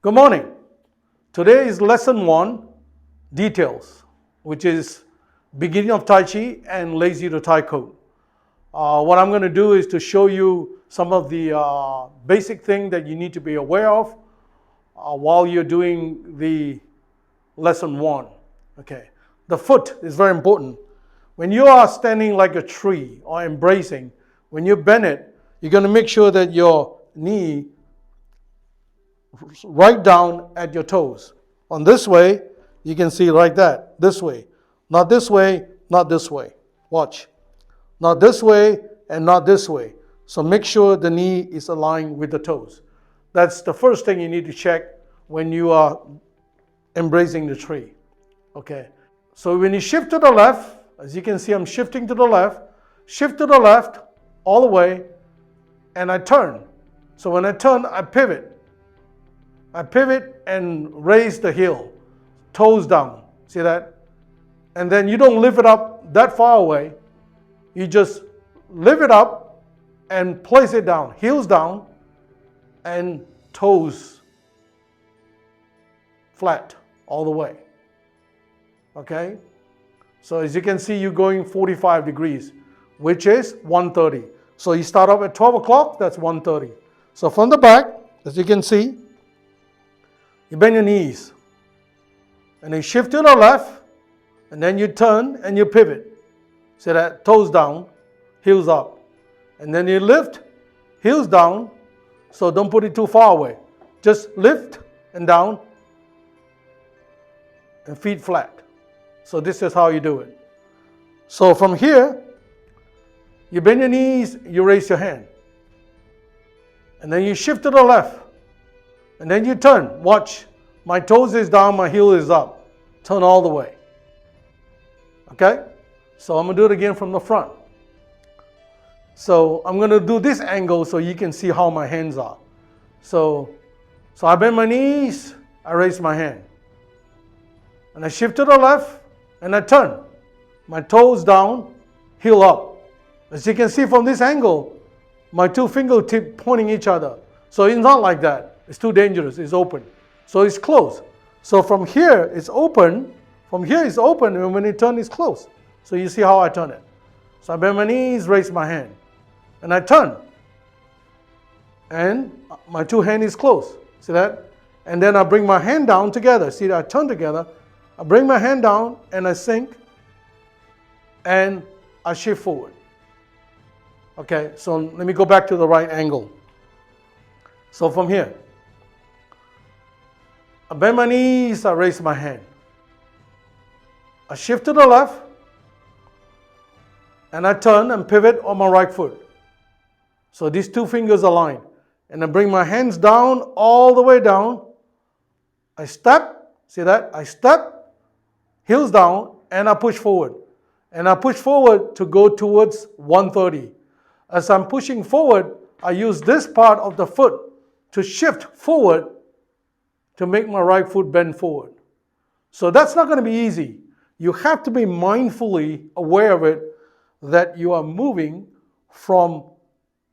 Good morning. Today is lesson 1, details, which is beginning of Tai Chi and lazy to Tai code. What I'm going to do is to show you some of the basic things that you need to be aware of while you're doing the lesson 1. Okay. The foot is very important. When you are standing like a tree or embracing, when you bend it, you're going to make sure that your knee right down at your toes. On this way, you can see like that, this way. Not this way, not this way. Watch. Not this way and not this way. So make sure the knee is aligned with the toes. That's the first thing you need to check when you are embracing the tree. Okay. So when you shift to the left, as you can see, I'm shifting to the left, shift to the left all the way, and I turn. So when I turn, I pivot. I pivot and raise the heel, toes down. See that? And then you don't lift it up that far away. You just lift it up and place it down, heels down and toes flat all the way. Okay? So as you can see, you're going 45 degrees, which is 130. So you start off at 12 o'clock, that's 130. So from the back, as you can see, you bend your knees, and then shift to the left, and then you turn and you pivot. See that? Toes down, heels up. And then you lift, heels down, so don't put it too far away. Just lift and down, and feet flat. So this is how you do it. So from here, you bend your knees, you raise your hand. And then you shift to the left. And then you turn. Watch. My toes is down, my heel is up. Turn all the way. Okay? So I'm going to do it again from the front. So I'm going to do this angle so you can see how my hands are. So I bend my knees, I raise my hand. And I shift to the left, and I turn. My toes down, heel up. As you can see from this angle, my two fingertips pointing each other. So it's not like that. It's too dangerous. It's open. So it's closed. So from here, it's open. From here, it's open. And when you turn, it's closed. So you see how I turn it. So I bend my knees, raise my hand. And I turn. And my two hands is closed. See that? And then I bring my hand down together. See that? I turn together. I bring my hand down and I sink. And I shift forward. Okay, so let me go back to the right angle. So from here, I bend my knees, I raise my hand. I shift to the left, and I turn and pivot on my right foot. So these two fingers align. And I bring my hands down, all the way down. I step, see that? I step, heels down, and I push forward. And I push forward to go towards 130. As I'm pushing forward, I use this part of the foot to shift forward to make my right foot bend forward. So that's not going to be easy. You have to be mindfully aware of it, that you are moving from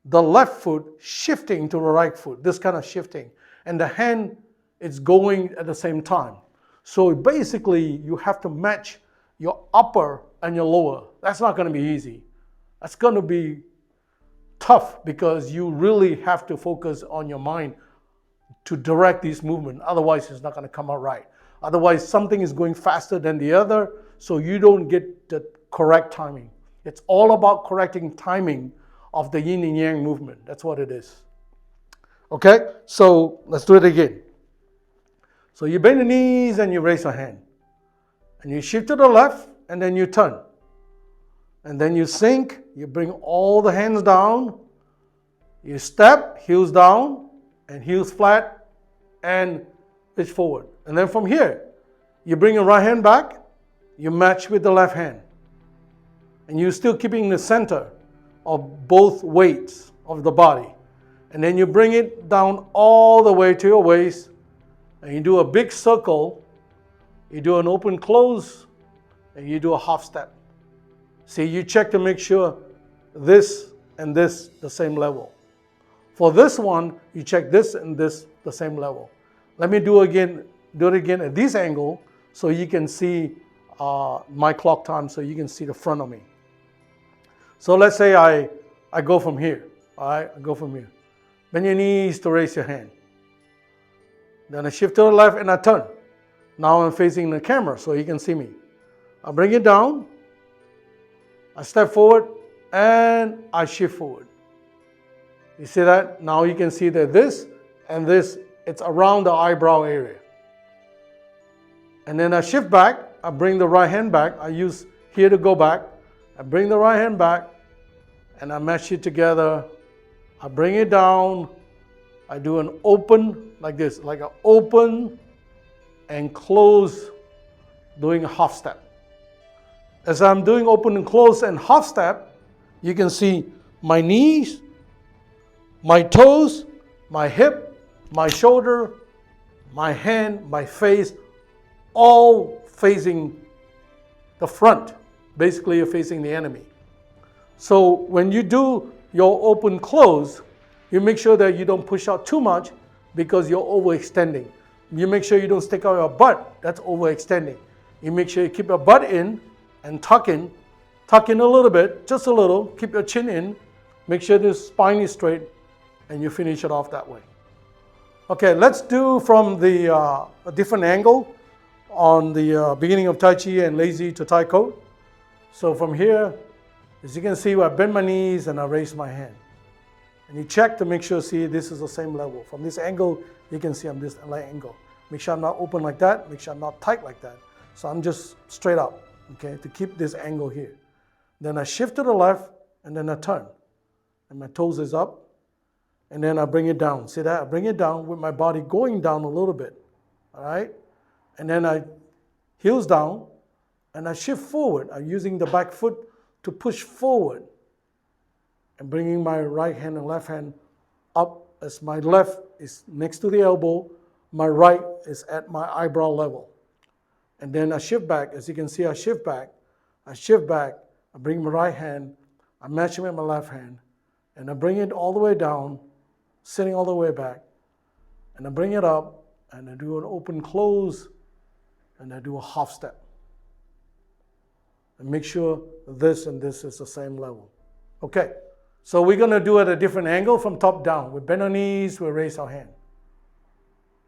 the left foot shifting to the right foot, this kind of shifting. And the hand is going at the same time. So basically, you have to match your upper and your lower. That's not going to be easy. That's going to be tough because you really have to focus on your mind to direct this movement. Otherwise, it's not going to come out right. Otherwise, something is going faster than the other, so you don't get the correct timing. It's all about correcting timing of the yin and yang movement. That's what it is. Okay, so let's do it again. So you bend the knees and you raise your hand. And you shift to the left and then you turn. And then you sink, you bring all the hands down, you step, heels down, and heels flat, and pitch forward. And then from here, you bring your right hand back, you match with the left hand. And you're still keeping the center of both weights of the body. And then you bring it down all the way to your waist, and you do a big circle, you do an open close, and you do a half step. See, you check to make sure this and this the same level. For this one, you check this and this the same level. Let me do it again at this angle so you can see my clock time, so you can see the front of me. So let's say I go from here. All right, I go from here. Bend your knees to raise your hand. Then I shift to the left and I turn. Now I'm facing the camera so you can see me. I bring it down. I step forward and I shift forward. You see that? Now you can see that this and this, it's around the eyebrow area. And then I shift back. I bring the right hand back. I use here to go back. I bring the right hand back and I mesh it together. I bring it down. I do an open like this, like an open and close, doing a half step. As I'm doing open and close and half step, you can see my knees, my toes, my hip, my shoulder, my hand, my face, all facing the front. Basically, you're facing the enemy. So when you do your open close, you make sure that you don't push out too much because you're overextending. You make sure you don't stick out your butt. That's overextending. You make sure you keep your butt in and tuck in a little bit, just a little. Keep your chin in. Make sure the spine is straight, and you finish it off that way. Okay, let's do from the a different angle on the beginning of Tai Chi and lazy to Tai Code. So from here, as you can see, I bend my knees and I raise my hand. And you check to make sure, see, this is the same level. From this angle, you can see I'm this angle. Make sure I'm not open like that. Make sure I'm not tight like that. So I'm just straight up, okay, to keep this angle here. Then I shift to the left, and then I turn. And my toes is up, and then I bring it down. See that? I bring it down with my body going down a little bit, all right? And then I heels down, and I shift forward. I'm using the back foot to push forward and bringing my right hand and left hand up as my left is next to the elbow, my right is at my eyebrow level. And then I shift back. As you can see, I shift back, I bring my right hand, I match it with my left hand, and I bring it all the way down, sitting all the way back, and I bring it up, and I do an open close, and I do a half step. And make sure this and this is the same level. Okay, so we're going to do it at a different angle from top down. We bend our knees, we raise our hand.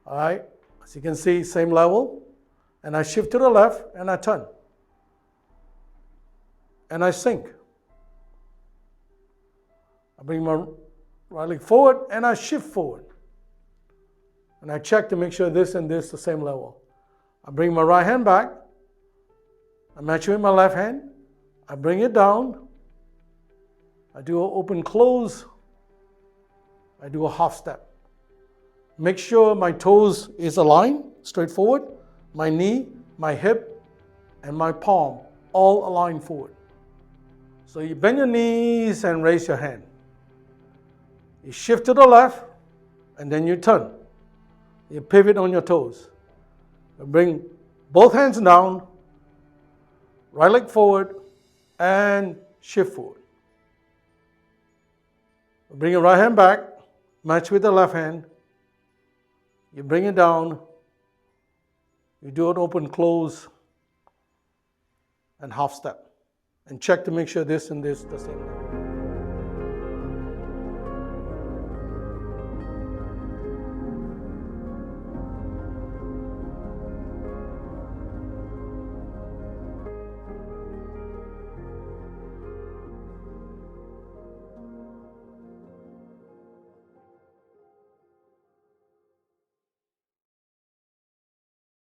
All right, as you can see, same level. And I shift to the left and I turn. And I sink. I bring my right leg forward and I shift forward. And I check to make sure this and this the same level. I bring my right hand back. I match it with my left hand. I bring it down. I do an open close. I do a half step. Make sure my toes is aligned, straight forward. My knee, my hip, and my palm all align forward. So you bend your knees and raise your hand. You shift to the left, and then you turn. You pivot on your toes. You bring both hands down, right leg forward, and shift forward. Bring your right hand back, match with the left hand. You bring it down. You do an open close and half step. And check to make sure this and this the same.